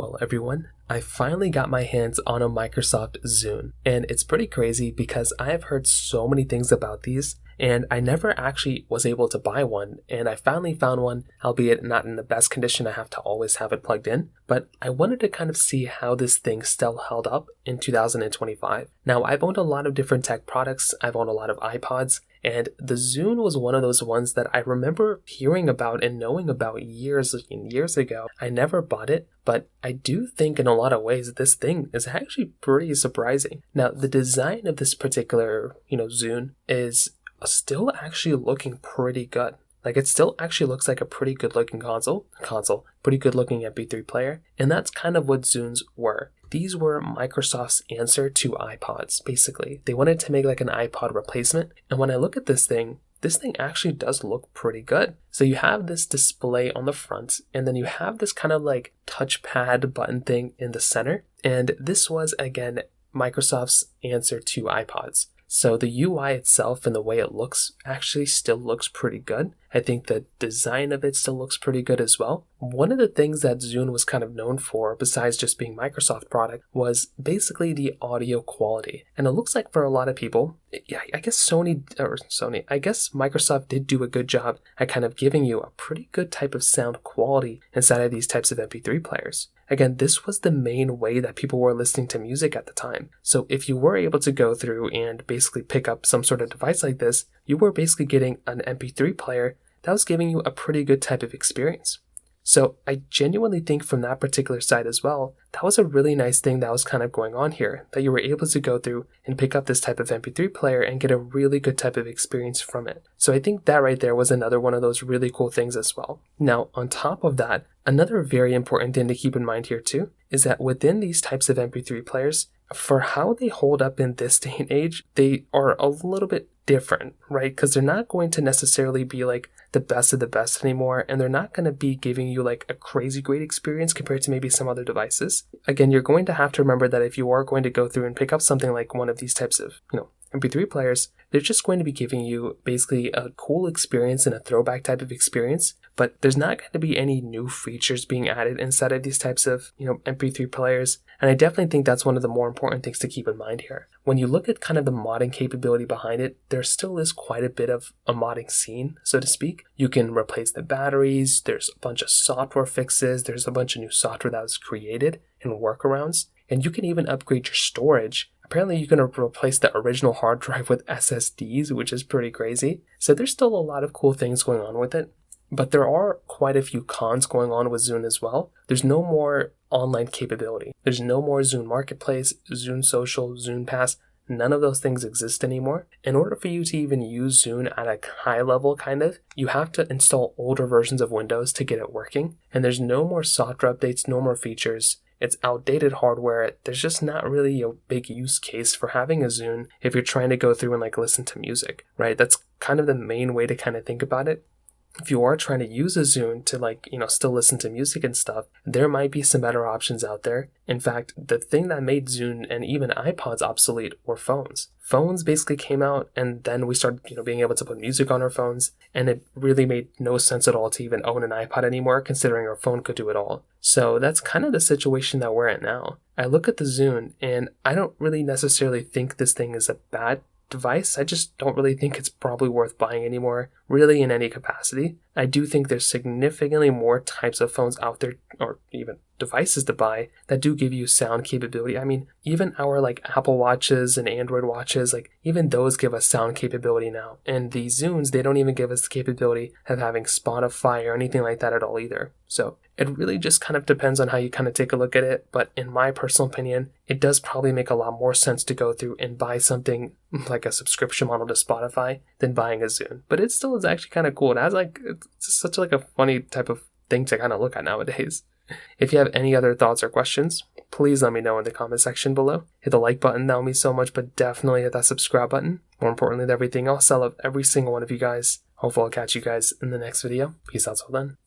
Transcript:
Well, everyone, I finally got my hands on a Microsoft Zune, and it's pretty crazy because I have heard so many things about these, and I never actually was able to buy one, and I finally found one, albeit not in the best condition. I have to always have it plugged in, but I wanted to kind of see how this thing still held up in 2025. Now, I've owned a lot of different tech products. I've owned a lot of iPods, and the Zune was one of those ones that I remember hearing about and knowing about years and years ago. I never bought it, but I do think in a lot of ways this thing is actually pretty surprising. Now, the design of this particular, Zune is still actually looking pretty good. Like, it still actually looks like a pretty good looking console, pretty good looking MP3 player, and that's kind of what Zunes were. These were Microsoft's answer to iPods, basically. They wanted to make like an iPod replacement, and when I look at this thing actually does look pretty good. So you have this display on the front, and then you have this kind of like touchpad button thing in the center, and this was, again, Microsoft's answer to iPods. So the UI itself and the way it looks actually still looks pretty good. I think the design of it still looks pretty good as well. One of the things that Zune was kind of known for, besides just being Microsoft product, was basically the audio quality. And it looks like for a lot of people, I guess Microsoft did do a good job at kind of giving you a pretty good type of sound quality inside of these types of MP3 players. Again, this was the main way that people were listening to music at the time. So if you were able to go through and basically pick up some sort of device like this, you were basically getting an MP3 player that was giving you a pretty good type of experience. So I genuinely think from that particular side as well, that was a really nice thing that was kind of going on here, that you were able to go through and pick up this type of MP3 player and get a really good type of experience from it. So I think that right there was another one of those really cool things as well. Now, on top of that, another very important thing to keep in mind here too, is that within these types of MP3 players, for how they hold up in this day and age, they are a little bit different, right? Because they're not going to necessarily be like the best of the best anymore, and they're not going to be giving you like a crazy great experience compared to maybe some other devices. Again, you're going to have to remember that if you are going to go through and pick up something like one of these types of, MP3 players, they're just going to be giving you basically a cool experience and a throwback type of experience, but there's not going to be any new features being added inside of these types of, MP3 players. And I definitely think that's one of the more important things to keep in mind here. When you look at kind of the modding capability behind it, there still is quite a bit of a modding scene, so to speak. You can replace the batteries, there's a bunch of software fixes, there's a bunch of new software that was created and workarounds, and you can even upgrade your storage. Apparently you can replace the original hard drive with SSDs, which is pretty crazy. So there's still a lot of cool things going on with it. But there are quite a few cons going on with Zune as well. There's no more online capability. There's no more Zune Marketplace, Zune Social, Zune Pass. None of those things exist anymore. In order for you to even use Zune at a high level you have to install older versions of Windows to get it working. And there's no more software updates, no more features. It's outdated hardware. There's just not really a big use case for having a Zune if you're trying to go through and listen to music, right? That's kind of the main way to kind of think about it. If you are trying to use a Zune to still listen to music and stuff, there might be some better options out there. In fact, the thing that made Zune and even iPods obsolete were phones. Phones basically came out, and then we started being able to put music on our phones, and it really made no sense at all to even own an iPod anymore, considering our phone could do it all. So that's kind of the situation that we're at now. I look at the Zune, and I don't really necessarily think this thing is a bad device. I just don't really think it's probably worth buying anymore, really, in any capacity. I do think there's significantly more types of phones out there, or even devices to buy, that do give you sound capability. I mean, even our Apple Watches and Android watches, even those give us sound capability now. And the Zunes, they don't even give us the capability of having Spotify or anything like that at all either. So it really just kind of depends on how you kind of take a look at it. But in my personal opinion, it does probably make a lot more sense to go through and buy something like a subscription model to Spotify than buying a Zune. But it still is actually kind of cool. It has it's such a funny type of thing to kind of look at nowadays. If you have any other thoughts or questions, please let me know in the comment section below. Hit the like button, that would mean so much, but definitely hit that subscribe button. More importantly than everything else, I love every single one of you guys. Hopefully I'll catch you guys in the next video. Peace out till then.